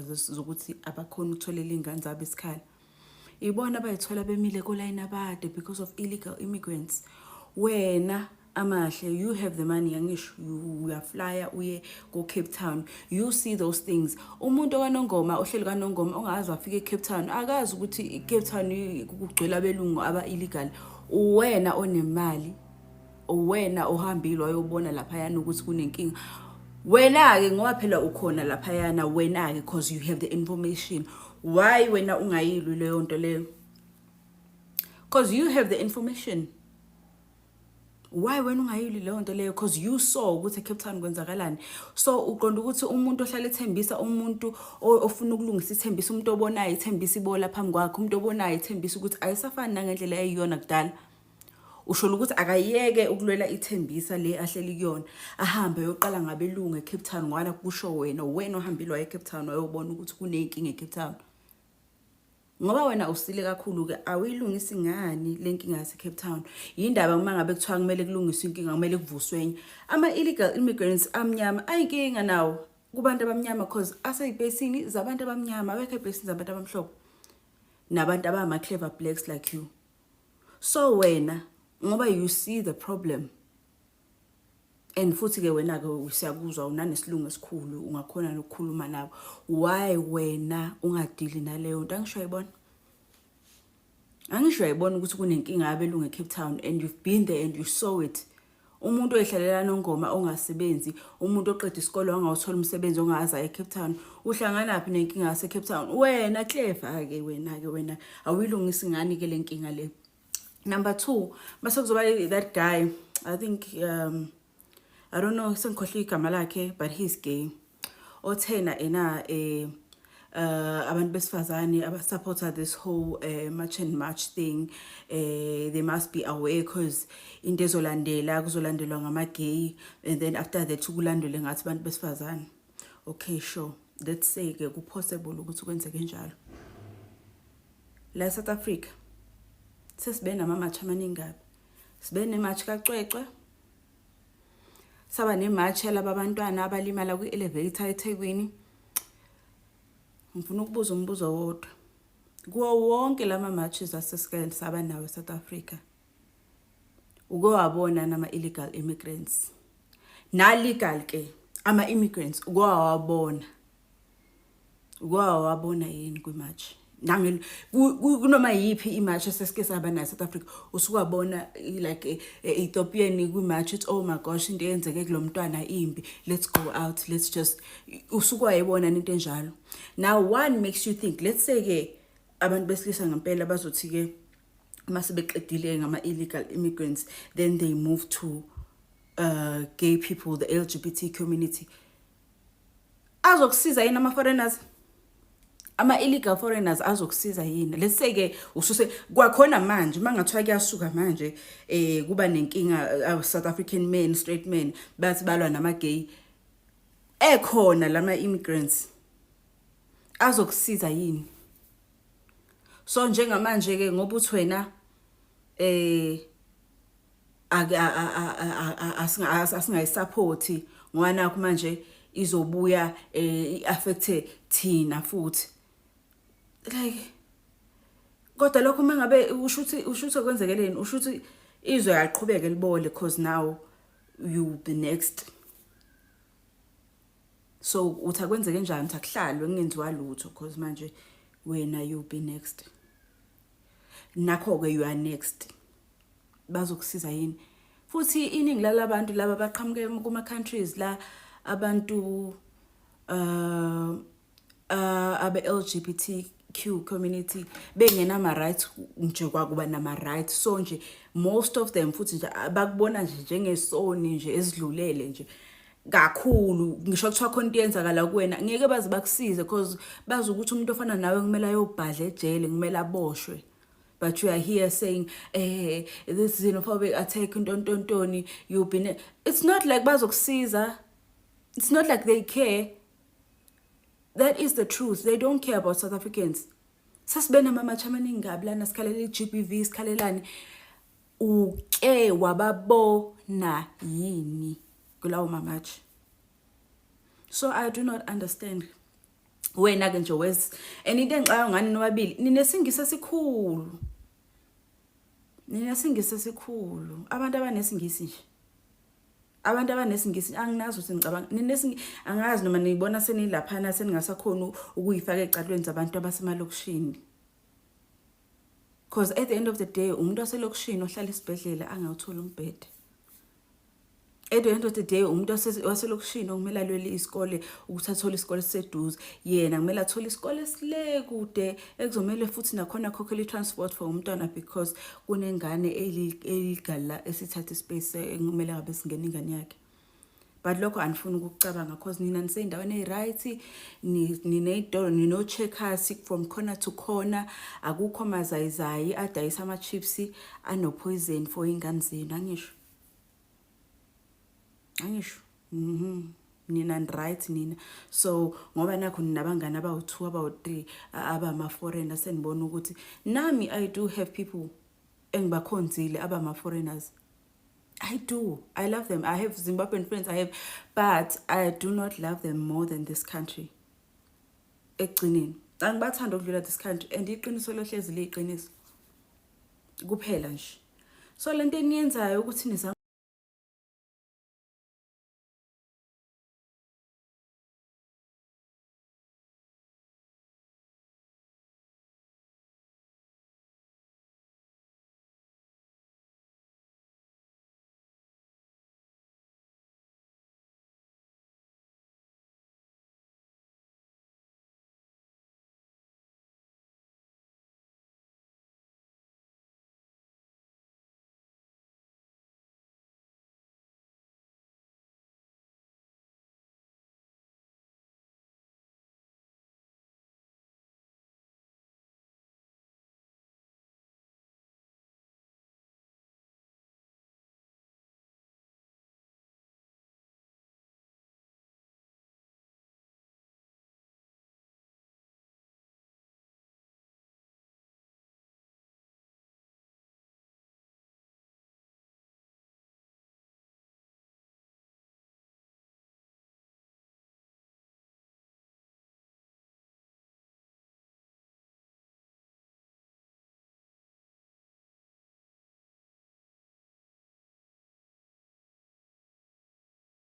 zokuthi abakhona ukutholela iy'ngane zabo isikhala. Ibona abayithola bemile kolayini abade because of illegal immigrants. Wena amahle, you have the money, angisho uyaflya uye go Cape Town, you see those things. Umuntu kaNongoma ohleli kaNongoma ongazi wafika eCape Town akazi ukuthi iCape Town kugcwele abelungu aba illegal. Wena onemali, wena ohambile wayobona lapha yana ukuthi kunenkinga. Wena ke ngoba phela ukhona lapha yana, wena ke because you have the information. Why wena ungayilwi leyo nto leyo? Because you have the information. Why wena ungayilwi leyo nto leyo? Because you saw ukuthi eCape Town kwenzakalani. So uqonda ukuthi umuntu ohlala ethembisa umuntu ofuna ukulungisa ithembisa, umuntu obonayo ithembisa ibola phambi kwakhe, umuntu obonayo ithembisa ukuthi ayisafani nangendlela eyiyona kudala. Usho ukuthi akayeke ukulwela ithembisa le ahleli kuyona, ahambe yoqala ngabelungu eCape Town ngoba kusho wena ohambile waye eCape Town wayobona ukuthi kunenkinga eCape Town. Ngoba wena usile kakhulu ke awuyilungisi ngani lenkinga yaseCape Town. Yindaba uma ngabe kuthiwa kumele kulungiswe inkinga, kumele kuvuswe enye. Ama illegal immigrants amnyama ayinkinga nawo kubantu abamnyama because aseyibhesini zabantu abamnyama, abekho ebhesini zabantu abamhlophe nabantu abama clever blacks like you. So wena ngoba you see the problem, and futhi ke wena ke usiyakuzwa unanesilungu esikhulu ungakhona nokukhuluma nabo, why wena ungadili naleyo nto? Angisho yayibona ukuthi kunenkinga yabelungu eCape Town and you've been there and you saw it. Umuntu oyihlalela Nongoma ongasebenzi, umuntu oqeda isikole wangawuthola umsebenzi ongaza eCape Town, uhlangana phi nenkinga yaseCape Town? Wena clever ke wena awuyilungisi ngani ke lenkinga le. Number 2, mase kuzoba that guy, I think I don't know sengikhohle igama lakhe, but he's gay. Othena abantu besifazane abasupporta this whole march and march thing. They must be aware because into kuzolandelwa ngama-gay, and then after that kulandele ngathi abantu besifazane. Okay, sure, let's say ke possible ukuthi kwenzeke njalo. La South Africa sesibe nama-march amaningi kabi. Sibe ne-march kaCwecwe, saba ne-march yalaba abantwana abalimala kwi-elevator eThekwini. Ngifuna ukubuza umbuzo wodwa. Kuwo wonke lama marches asesike saba nawo eSouth Africa, uke wabona nama-illegal immigrants na-legal ke ama-immigrants uke wabona yini kwi-march? Kunoma yiphi i-march esesike saba nayo eSouth Africa usukwabona like Ethiopian kwi-march, it's oh my gosh into eyenzeke kulo mntwana imbi, let's go out, let's just usukwayibona into enjalo. Now one makes you think, let's say ke abantu besilisa ngempela bazothi ke mase beqedile ngama-illegal immigrants, then they move to gay people, the LGBT community. Azokusiza yini ama-foreigners? Ama-illegal foreigners azokusiza yini? Let's say ke ususe kwakhona manje mangathiwa kuyasuka manje kuba nenkinga, South African men, straight men bathi balwa nama-gay, ekhona lama immigrants azokusiza yini? So njengamanje ke ngoba uthi wena asingayisupport ngoba nakho manje izobuya affecte thina futhi. Like kodwa lokho mangabe ushuthi kwenzekeleni, ushuthi izwe yaqhubeka libole because now you be next. So utha kwenzeke njani? Uthakuhlalwe kungenziwa lutho because manje wena you be next. Nakho ke you are next. Bazokusiza yini? Futhi iningi lalabantu laba baqhamuke kuma countries la abantu abe LGBTQ community bengenama rights nje kwakuba nama rights. So nje most of them futhi nje bakubona nje njengesoni nje esidlulele nje kakhulu. Ngisho kuthiwa khona into yenzakala kuwena ngeke baze bakusize because bazi ukuthi umuntu ofana nawe kumele ayobhadla ejele, kumele aboshwe. But you are here saying this xenophobic attack ntontoni, you've been. It's not like bazokusiza. It's not like they care. That is the truth. They don't care about South Africans. Sasibena mama chamaningi kabi lana sikhalela iGBV sikhalelani. Uke wababona yini kulawo mamachi? So I do not understand. wena ke nje wes and into engixaka ngani nobabili ninesingisi esikhulu. Ninesingisi esikhulu. Abantu abanesingisi nje. Abantu abanesingisi anginazi ukuthi ngicabanga angazi noma niyibona senilaphana seningasakhona ukuyifaka ecalweni zabantu abasemalokishini. Because at the end of the day umuntu waselokishini ohlala isibhedlela angawuthola umbhede. At the end of the day umuntu waselokishini okumele alwele isikole ukuthi athole isikole seduze yena kumele athole isikole sile kude ekuzomela futhi nakhona akhokhele transport for umntwana because kunengane eligala esithatha space ekumele ngabe singena ingane yakhe. But lokho anifuni ukucabanga because nina niseyindaweni eziright nineyidolo nino checkers from corner to corner akukho mazayizayi adayisa ama chips ano poison for ingane zenu angisho. Nina right nina. So ngoba nakho ninabangani abawu2 abawu3 abama foreigners senibona ukuthi nami I do have people engibakhonzile abama foreigners. I do. I love them. I have Zimbabwean friends. But I do not love them more than this country. Ekugcineni. Angibathanda ukudlula this country and iqiniso lohlezi liqiniso. Kuphela nje. So lento eniyenzayo ukuthi